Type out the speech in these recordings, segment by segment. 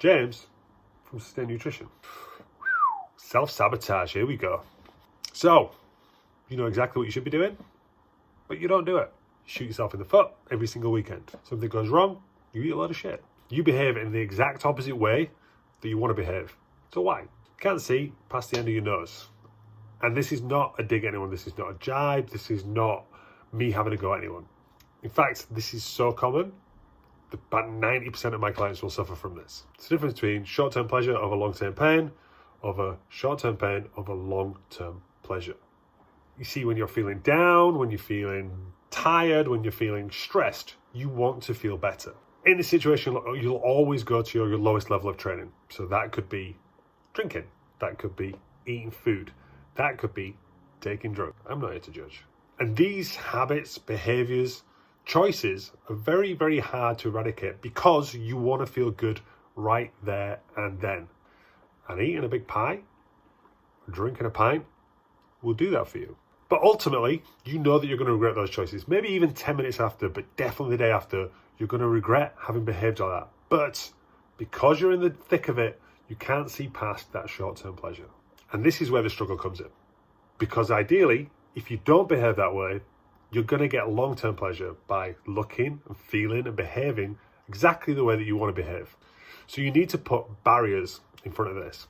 James from Sustain Nutrition. Self-sabotage, here we go. So, you know exactly what you should be doing, but you don't do it. You shoot yourself in the foot every single weekend. Something goes wrong, you eat a lot of shit. You behave in the exact opposite way that you want to behave. So why? You can't see past the end of your nose. And this is not a dig at anyone. This is not a jibe. This is not me having a go at anyone. In fact, this is so common that about 90% of my clients will suffer from this. It's the difference between short-term pleasure over long-term pain, over short-term pain over long-term pleasure. You see, when you're feeling down, when you're feeling tired, when you're feeling stressed, you want to feel better. In this situation, you'll always go to your lowest level of training. So that could be drinking. That could be eating food. That could be taking drugs. I'm not here to judge. And these habits, behaviors, choices are very, very hard to eradicate because you want to feel good right there and then. And eating a big pie, drinking a pint, will do that for you. But ultimately, you know that you're going to regret those choices. Maybe even 10 minutes after, but definitely the day after, you're going to regret having behaved like that. But because you're in the thick of it, you can't see past that short-term pleasure. And this is where the struggle comes in. Because ideally, if you don't behave that way, you're going to get long-term pleasure by looking and feeling and behaving exactly the way that you want to behave. So you need to put barriers in front of this.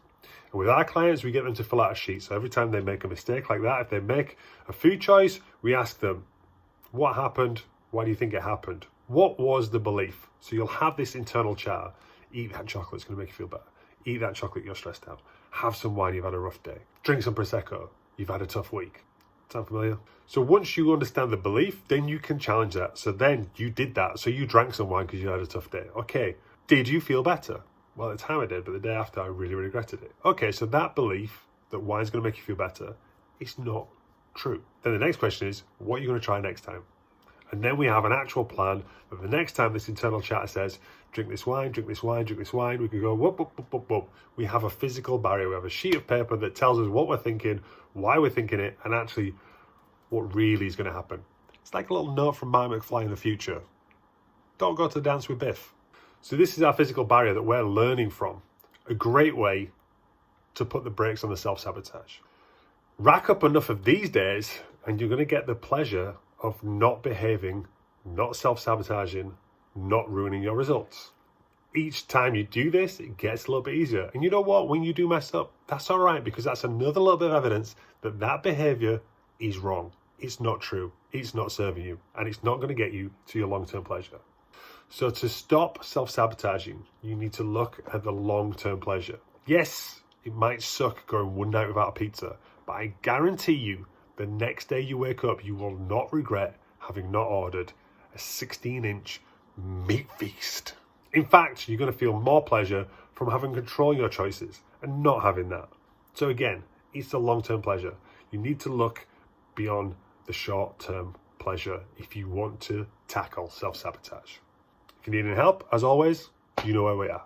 And with our clients, we get them to fill out a sheet. So every time they make a mistake like that, if they make a food choice, we ask them, what happened? Why do you think it happened? What was the belief? So you'll have this internal chat. Eat that chocolate, it's going to make you feel better. Eat that chocolate, you're stressed out. Have some wine, you've had a rough day. Drink some Prosecco, you've had a tough week. Sound familiar? So once you understand the belief, then you can challenge that. So then you did that. So you drank some wine because you had a tough day. Okay, did you feel better? Well, at the time I did, but the day after I really regretted it. Okay, so that belief that wine's going to make you feel better is not true. Then the next question is, what are you going to try next time? And then we have an actual plan that the next time this internal chatter says, drink this wine, drink this wine, drink this wine, we can go, whoop, whoop, whoop, whoop, whoop. We have a physical barrier. We have a sheet of paper that tells us what we're thinking, why we're thinking it, and actually what really is going to happen. It's like a little note from Marty McFly in the future. Don't go to the dance with Biff. So this is our physical barrier that we're learning from. A great way to put the brakes on the self-sabotage. Rack up enough of these days and you're going to get the pleasure of not behaving, not self-sabotaging, not ruining your results. Each time you do this, it gets a little bit easier. And you know what? When you do mess up, that's all right, because that's another little bit of evidence that that behavior is wrong. It's not true. It's not serving you. And it's not going to get you to your long-term pleasure. So to stop self-sabotaging, you need to look at the long-term pleasure. Yes, it might suck going one night without a pizza, but I guarantee you the next day you wake up, you will not regret having not ordered a 16-inch meat feast. In fact, you're going to feel more pleasure from having control of your choices and not having that. So again, it's a long-term pleasure. You need to look beyond the short-term pleasure if you want to tackle self-sabotage. If you need any help, as always, you know where we are.